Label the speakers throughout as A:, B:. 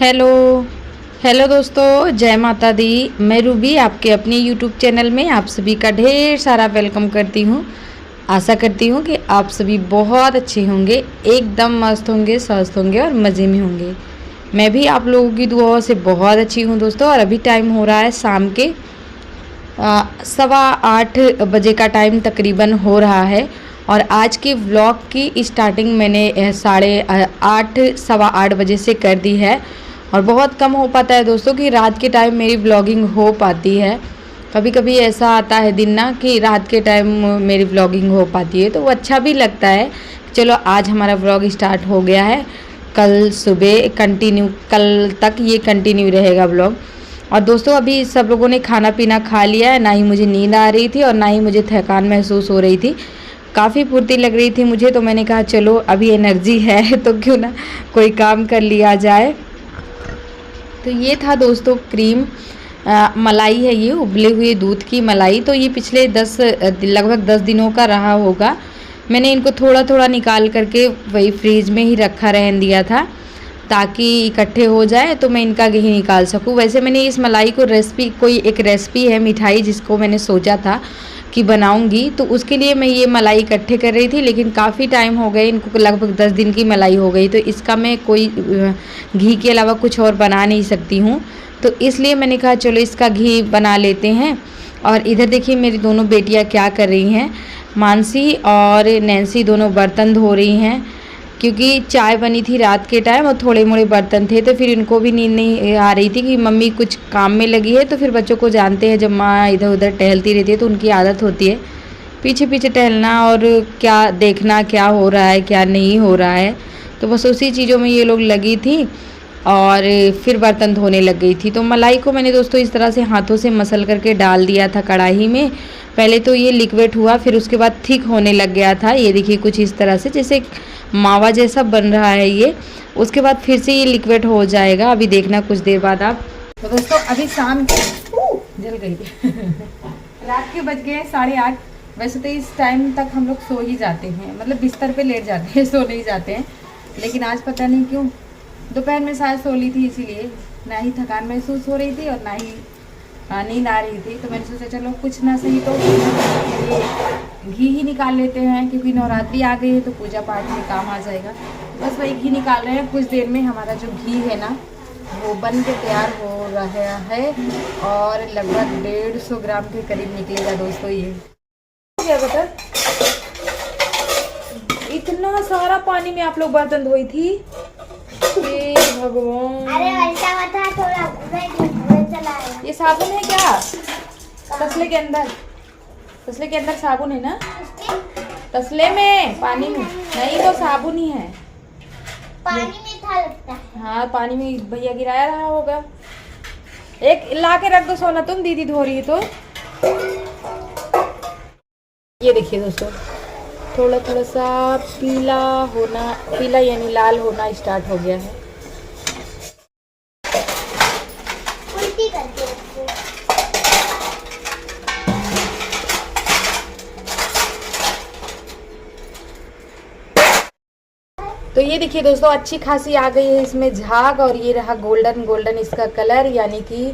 A: Hello hello दोस्तों, जय माता दी। मैं रूबी आपके अपने यूट्यूब चैनल में आप सभी का ढेर सारा वेलकम करती हूँ। आशा करती हूँ कि आप सभी बहुत अच्छे होंगे, एकदम मस्त होंगे, स्वस्थ होंगे और मज़े में होंगे। मैं भी आप लोगों की दुआओं से बहुत अच्छी हूँ दोस्तों। और अभी टाइम हो रहा है शाम के 7:15 का टाइम तकरीबन हो रहा है। और आज के व्लॉग की स्टार्टिंग मैंने 8:30 8:15 बजे से कर दी है। और बहुत कम हो पाता है दोस्तों कि रात के टाइम मेरी व्लॉगिंग हो पाती है। कभी कभी ऐसा आता है दिन ना कि रात के टाइम मेरी व्लॉगिंग हो पाती है, तो वो अच्छा भी लगता है। चलो आज हमारा व्लॉग स्टार्ट हो गया है। कल सुबह कंटिन्यू, कल तक ये कंटिन्यू रहेगा व्लॉग। और दोस्तों अभी सब लोगों ने खाना पीना खा लिया है। ना ही मुझे नींद आ रही थी और ना ही मुझे थकान महसूस हो रही थी। काफ़ी फुर्ती लग रही थी मुझे, तो मैंने कहा चलो अभी एनर्जी है तो क्यों ना कोई काम कर लिया जाए। तो ये था दोस्तों क्रीम मलाई है, ये उबले हुए दूध की मलाई। तो ये पिछले लगभग 10 दिनों का रहा होगा। मैंने इनको थोड़ा थोड़ा निकाल करके वही फ्रीज में ही रखा रहने दिया था ताकि इकट्ठे हो जाए तो मैं इनका घी निकाल सकूं। वैसे मैंने इस मलाई को कोई एक रेसिपी है मिठाई जिसको मैंने सोचा था कि बनाऊंगी, तो उसके लिए मैं ये मलाई इकट्ठे कर रही थी। लेकिन काफ़ी टाइम हो गए इनको, लगभग 10 दिन की मलाई हो गई, तो इसका मैं कोई घी के अलावा कुछ और बना नहीं सकती हूँ। तो इसलिए मैंने कहा चलो इसका घी बना लेते हैं। और इधर देखिए मेरी दोनों बेटियाँ क्या कर रही हैं। मानसी और नैन्सी दोनों बर्तन धो रही हैं, क्योंकि चाय बनी थी रात के टाइम और थोड़े मोड़े बर्तन थे। तो फिर इनको भी नींद नहीं आ रही थी कि मम्मी कुछ काम में लगी है। तो फिर बच्चों को जानते हैं, जब माँ इधर उधर टहलती रहती है तो उनकी आदत होती है पीछे पीछे टहलना और क्या देखना क्या हो रहा है क्या नहीं हो रहा है। तो बस उसी चीज़ों में ये लोग लगी थी और फिर बर्तन धोने लग गई थी। तो मलाई को मैंने दोस्तों इस तरह से हाथों से मसल करके डाल दिया था कढ़ाई में। पहले तो ये लिक्विड हुआ, फिर उसके बाद थिक होने लग गया था। ये देखिए कुछ इस तरह से जैसे मावा जैसा बन रहा है ये। उसके बाद फिर से ये लिक्विड हो जाएगा, अभी देखना कुछ देर बाद आप। तो दोस्तों अभी शाम के जल गई रात के बज गए 8:30। वैसे तो इस टाइम तक हम लोग सो ही जाते हैं, मतलब बिस्तर पे लेट जाते हैं, सो नहीं जाते हैं। लेकिन आज पता नहीं क्यों दोपहर में शायद सो ली थी, इसीलिए ना ही थकान महसूस हो रही थी और ना ही नींद आ रही थी। तो मैंने सोचा चलो कुछ ना सही तो ये घी ही निकाल लेते हैं, क्योंकि नवरात्रि आ गई है तो पूजा पाठ में काम आ जाएगा। बस वही घी निकाल रहे हैं। कुछ देर में हमारा जो घी है ना वो बन के तैयार हो रहा है और लगभग 150 ग्राम के करीब निकलेगा दोस्तों। ये क्या बेटा, इतना सारा पानी में आप लोग बर्तन धोई थी? हे भगवान, अरे थोड़ा ये साबुन है क्या? तसले के अंदर, तसले के अंदर साबुन है ना? तसले में पानी में नहीं, तो साबुन ही है।
B: पानी में था लगता है।
A: हाँ पानी में भैया गिराया रहा होगा। एक ला के रख दो सोना, तुम दीदी धो रही है तो। ये देखिए दोस्तों थोड़ा थोड़ा सा पीला होना, पीला यानी लाल होना स्टार्ट हो गया है।
B: उल्टी करके रखो।
A: तो ये देखिए दोस्तों अच्छी खासी आ गई है इसमें झाग, और ये रहा गोल्डन गोल्डन इसका कलर, यानी कि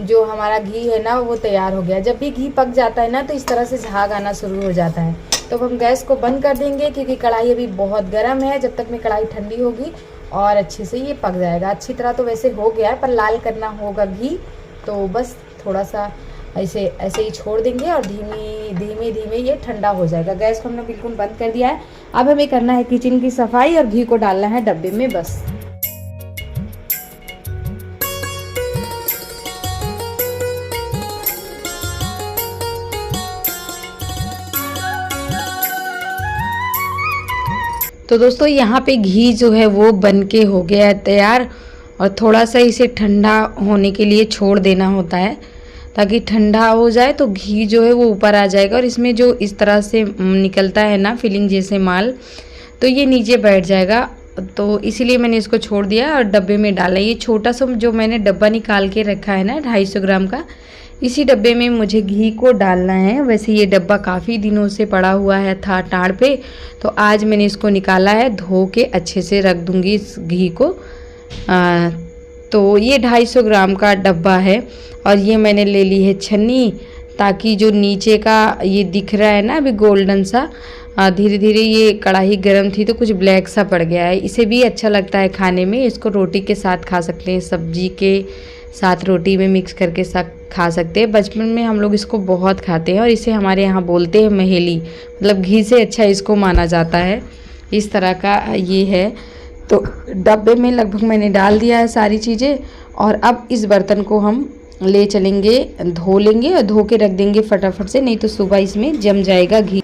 A: जो हमारा घी है ना वो तैयार हो गया। जब भी घी पक जाता है ना तो इस तरह से झाग आना शुरू हो जाता है। तो अब हम गैस को बंद कर देंगे, क्योंकि कढ़ाई अभी बहुत गर्म है। जब तक में कढ़ाई ठंडी होगी और अच्छे से ये पक जाएगा। अच्छी तरह तो वैसे हो गया है, पर लाल करना होगा घी, तो बस थोड़ा सा ऐसे ही छोड़ देंगे और धीमे धीमे ये ठंडा हो जाएगा। गैस को हमने बिल्कुल बंद कर दिया है। अब हमें करना है किचन की सफाई और घी को डालना है डब्बे में बस। तो दोस्तों यहाँ पे घी जो है वो बन के हो गया है तैयार। और थोड़ा सा इसे ठंडा होने के लिए छोड़ देना होता है, ताकि ठंडा हो जाए तो घी जो है वो ऊपर आ जाएगा। और इसमें जो इस तरह से निकलता है ना फिलिंग जैसे माल, तो ये नीचे बैठ जाएगा। तो इसीलिए मैंने इसको छोड़ दिया और डब्बे में डाला। ये छोटा सा जो मैंने डब्बा निकाल के रखा है ना 250 ग्राम का, इसी डब्बे में मुझे घी को डालना है। वैसे ये डब्बा काफ़ी दिनों से पड़ा हुआ है था टाड़ पे, तो आज मैंने इसको निकाला है। धो के अच्छे से रख दूँगी इस घी को तो ये 250 ग्राम का डब्बा है। और ये मैंने ले ली है छन्नी, ताकि जो नीचे का ये दिख रहा है ना अभी गोल्डन सा, धीरे धीरे ये कढ़ाई गर्म थी तो कुछ ब्लैक सा पड़ गया है। इसे भी अच्छा लगता है खाने में, इसको रोटी के साथ खा सकते हैं, सब्जी के साथ रोटी में मिक्स करके खा सकते हैं। बचपन में हम लोग इसको बहुत खाते हैं और इसे हमारे यहाँ बोलते हैं महेली, मतलब घी से अच्छा इसको माना जाता है। इस तरह का ये है। तो डब्बे में लगभग मैंने डाल दिया है सारी चीज़ें। और अब इस बर्तन को हम ले चलेंगे, धो लेंगे और धो के रख देंगे फटाफट से, नहीं तो सुबह इसमें जम जाएगा घी।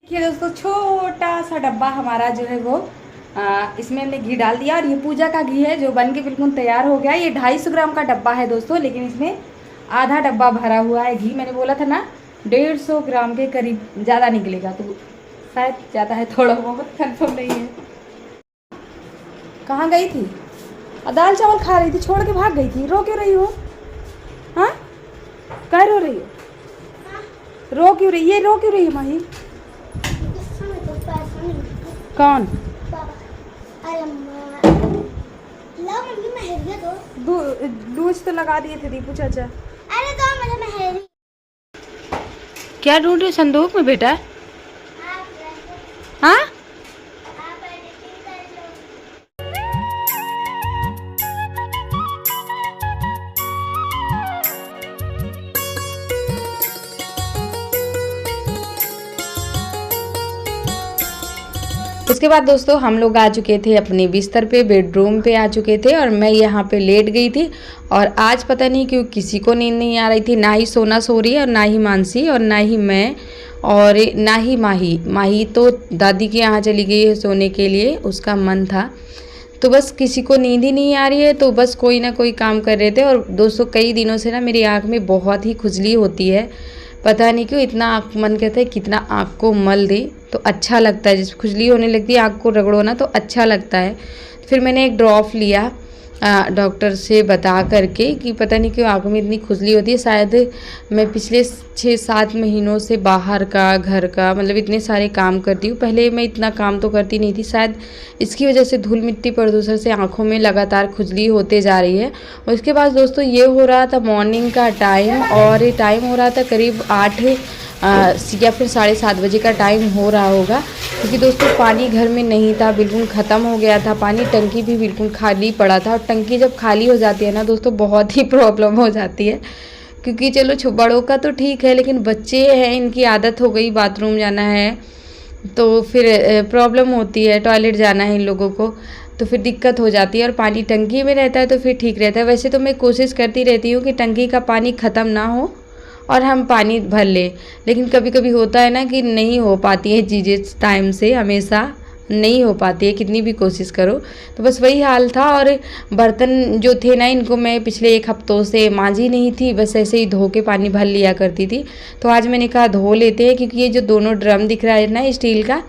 A: देखिए दोस्तों, छोटा सा डब्बा हमारा जो है वो इसमें हमने घी डाल दिया। और ये पूजा का घी है जो बन के बिल्कुल तैयार हो गया। ये 250 ग्राम का डब्बा है दोस्तों, लेकिन इसमें आधा डब्बा भरा हुआ है घी। मैंने बोला था ना 150 ग्राम के करीब, ज़्यादा निकलेगा, तो शायद ज़्यादा है, थोड़ा बहुत कंफर्म नहीं है। कहाँ गई थी? दाल चावल खा रही थी, छोड़ के भाग गई थी। रो क्यों रही हो? हाँ, क्या रो रही हो? रो क्यों रही? ये रो क्यों रही है माही? कौन? दूज तो लगा दिए थे दीपू चाचा।
B: अरे तो मुझे मेहंदी।
A: क्या ढूंढ रहे संदूक में बेटा? हाँ, उसके बाद दोस्तों हम लोग आ चुके थे अपने बिस्तर पे, बेडरूम पे आ चुके थे और मैं यहाँ पे लेट गई थी। और आज पता नहीं क्यों किसी को नींद नहीं आ रही थी, ना ही सोना सो रही है और ना ही मानसी और ना ही मैं और ना ही माही। माही तो दादी के यहाँ चली गई है सोने के लिए, उसका मन था। तो बस किसी को नींद ही नहीं आ रही है, तो बस कोई ना कोई काम कर रहे थे। और दोस्तों कई दिनों से ना मेरी आँख में बहुत ही खुजली होती है, पता नहीं क्यों इतना आँख मन कहता है कितना आँख को मल दे तो अच्छा लगता है। जब खुजली होने लगती है आँख को रगड़ो ना तो अच्छा लगता है। फिर मैंने एक ड्रॉप लिया डॉक्टर से बता करके कि पता नहीं क्यों आँख में इतनी खुजली होती है। शायद मैं पिछले 6-7 महीनों से बाहर का, घर का, मतलब इतने सारे काम करती हूँ। पहले मैं इतना काम तो करती नहीं थी, शायद इसकी वजह से धूल मिट्टी प्रदूषण से आँखों में लगातार खुजली होते जा रही है। और उसके बाद दोस्तों ये हो रहा था मॉर्निंग का टाइम, और ये टाइम हो रहा था करीब 8 या फिर 7:30 बजे का टाइम हो रहा होगा। क्योंकि दोस्तों पानी घर में नहीं था, बिल्कुल ख़त्म हो गया था पानी, टंकी भी बिल्कुल खाली पड़ा था। और टंकी जब खाली हो जाती है ना दोस्तों बहुत ही प्रॉब्लम हो जाती है। क्योंकि चलो बड़ों का तो ठीक है, लेकिन बच्चे हैं, इनकी आदत हो गई बाथरूम जाना है तो फिर प्रॉब्लम होती है, टॉयलेट जाना है इन लोगों को तो फिर दिक्कत हो जाती है। और पानी टंकी में रहता है तो फिर ठीक रहता है। वैसे तो मैं कोशिश करती रहती हूँ कि टंकी का पानी ख़त्म ना हो और हम पानी भर ले, लेकिन कभी कभी होता है ना कि नहीं हो पाती है चीज़ें टाइम से, हमेशा नहीं हो पाती है कितनी भी कोशिश करो। तो बस वही हाल था। और बर्तन जो थे ना इनको मैं पिछले 1 हफ्तों से मांजी नहीं थी, बस ऐसे ही धो के पानी भर लिया करती थी। तो आज मैंने कहा धो लेते हैं, क्योंकि ये जो दोनों ड्रम दिख रहा है ना स्टील का,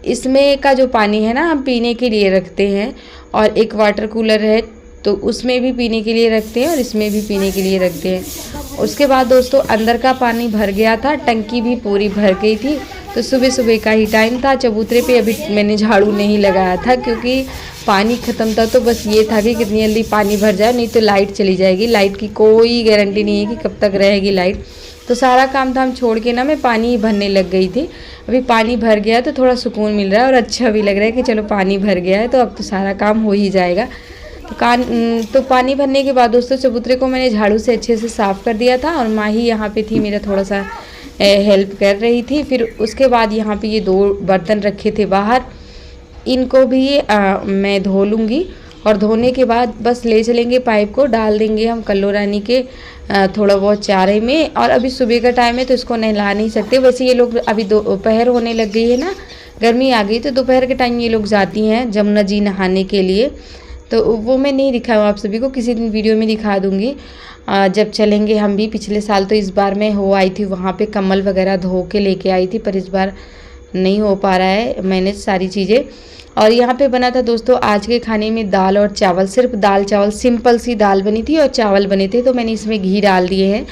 A: इसमें का जो पानी है ना हम पीने के लिए रखते हैं। और एक वाटर कूलर है तो उसमें भी पीने के लिए रखते हैं और इसमें भी पीने के लिए रखते हैं। उसके बाद दोस्तों अंदर का पानी भर गया था, टंकी भी पूरी भर गई थी। तो सुबह सुबह का ही टाइम था। चबूतरे पे अभी मैंने झाड़ू नहीं लगाया था क्योंकि पानी ख़त्म था। तो बस ये था कि कितनी जल्दी पानी भर जाए, नहीं तो लाइट चली जाएगी। लाइट की कोई गारंटी नहीं है कि कब तक रहेगी लाइट। तो सारा काम धाम छोड़ के ना मैं पानी ही भरने लग गई थी। अभी पानी भर गया तो थोड़ा सुकून मिल रहा है और अच्छा भी लग रहा है कि चलो पानी भर गया है तो अब तो सारा काम हो ही जाएगा। तो पानी भरने के बाद दोस्तों चबूतरे को मैंने झाड़ू से अच्छे से साफ़ कर दिया था और माही यहाँ पे थी, मेरा थोड़ा सा हेल्प कर रही थी। फिर उसके बाद यहाँ पे ये 2 बर्तन रखे थे बाहर, इनको भी मैं धो लूँगी। और धोने के बाद बस ले चलेंगे पाइप को, डाल देंगे हम कल्लो रानी के थोड़ा बहुत चारे में। और अभी सुबह का टाइम है तो इसको नहला नहीं सकते। वैसे ये लोग अभी दोपहर होने लग गई है ना, गर्मी आ गई तो दोपहर के टाइम ये लोग जाती हैं जमुना जी नहाने के लिए। तो वो मैं नहीं दिखाऊँ आप सभी को, किसी दिन वीडियो में दिखा दूँगी जब चलेंगे हम भी। पिछले साल तो इस बार मैं हो आई थी वहाँ पे, कम्बल वगैरह धो के लेके आई थी, पर इस बार नहीं हो पा रहा है मैंने सारी चीज़ें। और यहाँ पे बना था दोस्तों आज के खाने में दाल और चावल, सिर्फ दाल चावल, सिंपल सी दाल बनी थी और चावल बने थे। तो मैंने इसमें घी डाल दिए हैं,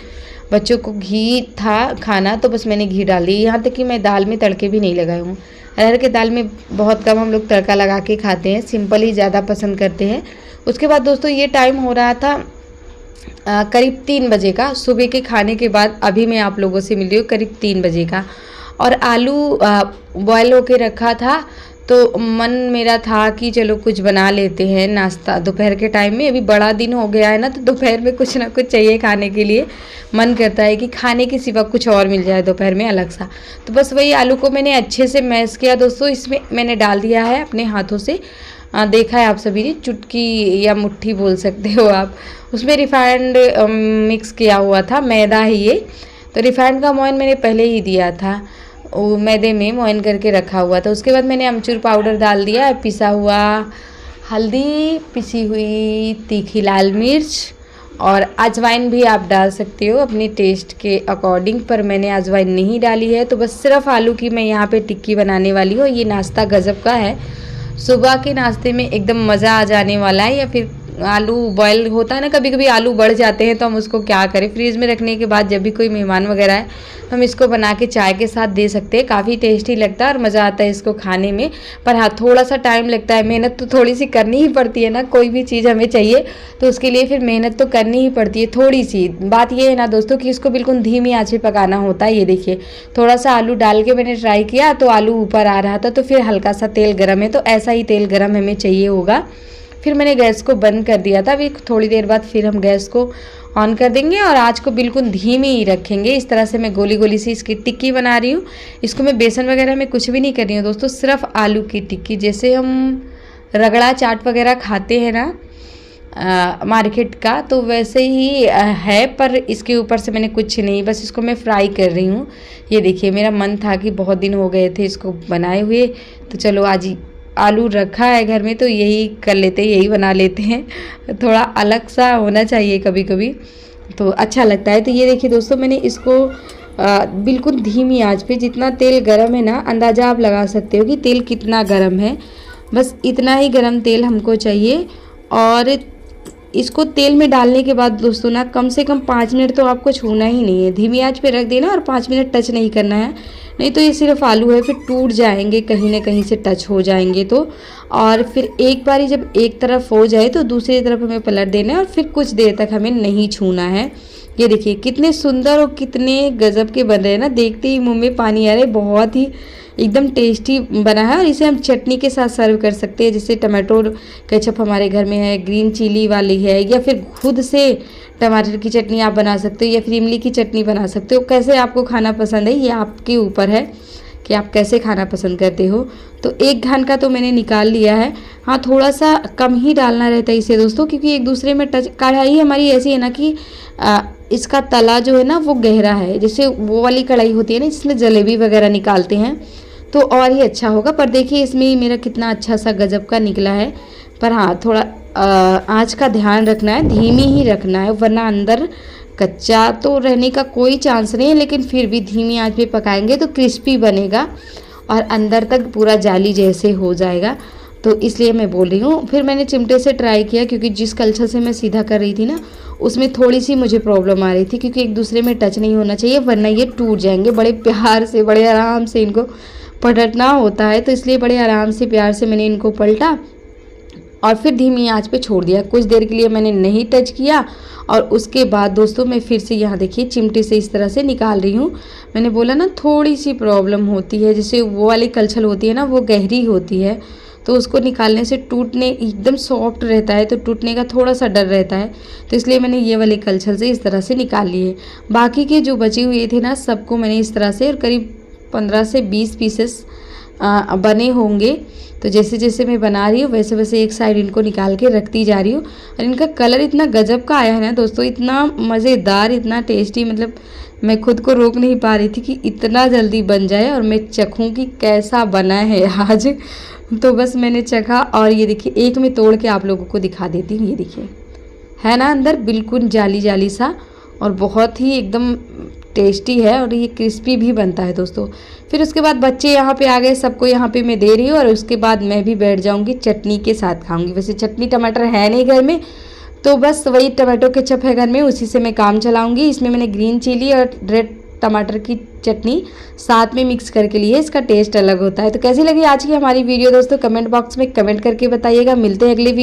A: बच्चों को घी था खाना तो बस मैंने घी डाल दिया। यहाँ तक कि मैं दाल में तड़के भी नहीं लगाई हूँ। अरहर के दाल में बहुत कम हम लोग तड़का लगा के खाते हैं, सिंपल ही ज़्यादा पसंद करते हैं। उसके बाद दोस्तों ये टाइम हो रहा था करीब 3 बजे का, सुबह के खाने के बाद अभी मैं आप लोगों से मिल रही हूँ करीब 3 बजे का। और आलू बॉयल होके रखा था, तो मन मेरा था कि चलो कुछ बना लेते हैं नाश्ता दोपहर के टाइम में। अभी बड़ा दिन हो गया है ना, तो दोपहर में कुछ ना कुछ चाहिए खाने के लिए। मन करता है कि खाने के सिवा कुछ और मिल जाए दोपहर में अलग सा। तो बस वही आलू को मैंने अच्छे से मैश किया दोस्तों। इसमें मैंने डाल दिया है अपने हाथों से, देखा है आप सभी ने, चुटकी या मुट्ठी बोल सकते हो आप। उसमें रिफाइंड मिक्स किया हुआ था, मैदा है ये। तो रिफाइंड का मोइन मैंने पहले ही दिया था, वो मैदे में मोइन करके रखा हुआ था। उसके बाद मैंने अमचूर पाउडर डाल दिया, पिसा हुआ हल्दी, पिसी हुई तीखी लाल मिर्च, और अजवाइन भी आप डाल सकते हो अपने टेस्ट के अकॉर्डिंग, पर मैंने अजवाइन नहीं डाली है। तो बस सिर्फ आलू की मैं यहाँ पे टिक्की बनाने वाली हूँ। ये नाश्ता गजब का है, सुबह के नाश्ते में एकदम मज़ा आ जाने वाला है। या फिर आलू बॉयल होता है ना, कभी कभी आलू बढ़ जाते हैं तो हम उसको क्या करें, फ्रीज़ में रखने के बाद जब भी कोई मेहमान वगैरह है हम इसको बना के चाय के साथ दे सकते हैं। काफ़ी टेस्टी लगता है और मज़ा आता है इसको खाने में। पर हाँ, थोड़ा सा टाइम लगता है, मेहनत तो थोड़ी सी करनी ही पड़ती है ना। कोई भी चीज़ हमें चाहिए तो उसके लिए फिर मेहनत तो करनी ही पड़ती है थोड़ी सी। बात ये है ना दोस्तों कि इसको बिल्कुल धीमी आँच पे पकाना होता है। ये देखिए, थोड़ा सा आलू डाल के मैंने ट्राई किया तो आलू ऊपर आ रहा था, तो फिर हल्का सा तेल गर्म है, तो ऐसा ही तेल गर्म हमें चाहिए होगा। फिर मैंने गैस को बंद कर दिया था। अभी थोड़ी देर बाद फिर हम गैस को ऑन कर देंगे और आँच को बिल्कुल धीमी ही रखेंगे। इस तरह से मैं गोली गोली सी इसकी टिक्की बना रही हूँ। इसको मैं बेसन वगैरह में कुछ भी नहीं कर रही हूँ दोस्तों, सिर्फ आलू की टिक्की। जैसे हम रगड़ा चाट वगैरह खाते हैं ना मार्केट का, तो वैसे ही है, पर इसके ऊपर से मैंने कुछ नहीं, बस इसको मैं फ्राई कर रही हूँ। ये देखिए, मेरा मन था कि बहुत दिन हो गए थे इसको बनाए हुए, तो चलो आज आलू रखा है घर में तो यही कर लेते हैं, यही बना लेते हैं। थोड़ा अलग सा होना चाहिए कभी कभी, तो अच्छा लगता है। तो ये देखिए दोस्तों, मैंने इसको बिल्कुल धीमी आंच पे, जितना तेल गरम है ना, अंदाज़ा आप लगा सकते हो कि तेल कितना गरम है। बस इतना ही गरम तेल हमको चाहिए। और इसको तेल में डालने के बाद दोस्तों ना, कम से कम 5 मिनट तो आपको छूना ही नहीं है। धीमी आंच पे रख देना और 5 मिनट टच नहीं करना है, नहीं तो ये सिर्फ आलू है, फिर टूट जाएंगे, कहीं ना कहीं से टच हो जाएंगे तो। और फिर एक बारी जब एक तरफ हो जाए तो दूसरी तरफ हमें पलट देना है और फिर कुछ देर तक हमें नहीं छूना है। ये देखिए कितने सुंदर और कितने गजब के बन रहे हैं ना, देखते ही मुंह में पानी आ रहा है। बहुत ही एकदम टेस्टी बना है और इसे हम चटनी के साथ सर्व कर सकते हैं। जैसे टमाटो केचप हमारे घर में है, ग्रीन चिली वाली है, या फिर खुद से टमाटर की चटनी आप बना सकते हो, या फिर इमली की चटनी बना सकते हो। कैसे आपको खाना पसंद है ये आपके ऊपर है कि आप कैसे खाना पसंद करते हो। तो 1 घान का तो मैंने निकाल लिया है। हाँ, थोड़ा सा कम ही डालना रहता है इसे दोस्तों, क्योंकि एक दूसरे में टच। कढ़ाई हमारी ऐसी है ना कि इसका तला जो है ना वो गहरा है, जैसे वो वाली कढ़ाई होती है ना जिसमें जलेबी वगैरह निकालते हैं, तो और ही अच्छा होगा। पर देखिए इसमें मेरा कितना अच्छा सा गजब का निकला है। पर हाँ, थोड़ा आँच का ध्यान रखना है, धीमी ही रखना है, वरना अंदर कच्चा तो रहने का कोई चांस नहीं है। लेकिन फिर भी धीमी आंच पे पकाएंगे तो क्रिस्पी बनेगा और अंदर तक पूरा जाली जैसे हो जाएगा। तो इसलिए मैं बोल रही हूँ। फिर मैंने चिमटे से ट्राई किया, क्योंकि जिस कलछल से मैं सीधा कर रही थी ना, उसमें थोड़ी सी मुझे प्रॉब्लम आ रही थी, क्योंकि एक दूसरे में टच नहीं होना चाहिए, वरना ये टूट जाएंगे। बड़े प्यार से, बड़े आराम से इनको पलटना होता है, तो इसलिए बड़े आराम से प्यार से मैंने इनको पलटा और फिर धीमी आंच पे छोड़ दिया। कुछ देर के लिए मैंने नहीं टच किया और उसके बाद दोस्तों मैं फिर से यहाँ देखिए चिमटे से इस तरह से निकाल रही हूँ। मैंने बोला ना थोड़ी सी प्रॉब्लम होती है, जैसे वो वाली कलछल होती है ना वो गहरी होती है, तो उसको निकालने से टूटने, एकदम सॉफ्ट रहता है तो टूटने का थोड़ा सा डर रहता है, तो इसलिए मैंने ये वाले कलछल से इस तरह से निकाल लिए। बाकी के जो बचे हुए थे ना सबको मैंने इस तरह से, और करीब 15 से 20 पीसेस बने होंगे। तो जैसे जैसे मैं बना रही हूँ वैसे वैसे एक साइड इनको निकाल के रखती जा रही हूँ। और इनका कलर इतना गजब का आया है ना दोस्तों, इतना मज़ेदार, इतना टेस्टी, मतलब मैं खुद को रोक नहीं पा रही थी कि इतना जल्दी बन जाए और मैं चखूँ कि कैसा बना है आज। तो बस मैंने चखा और ये देखिए एक में तोड़ के आप लोगों को दिखा देती हूँ। ये देखिए है ना अंदर बिल्कुल जाली जाली सा और बहुत ही एकदम टेस्टी है और ये क्रिस्पी भी बनता है दोस्तों। फिर उसके बाद बच्चे यहाँ पे आ गए, सबको यहाँ पे मैं दे रही हूँ और उसके बाद मैं भी बैठ जाऊँगी, चटनी के साथ खाऊँगी। वैसे चटनी टमाटर है नहीं घर में, तो बस वही टमाटो केचप है घर में, उसी से मैं काम चलाऊँगी। इसमें मैंने ग्रीन चिली और रेड टमाटर की चटनी साथ में मिक्स करके लिए, इसका टेस्ट अलग होता है। तो कैसी लगी आज की हमारी वीडियो दोस्तों, कमेंट बॉक्स में कमेंट करके बताइएगा। मिलते हैं अगले वीडियो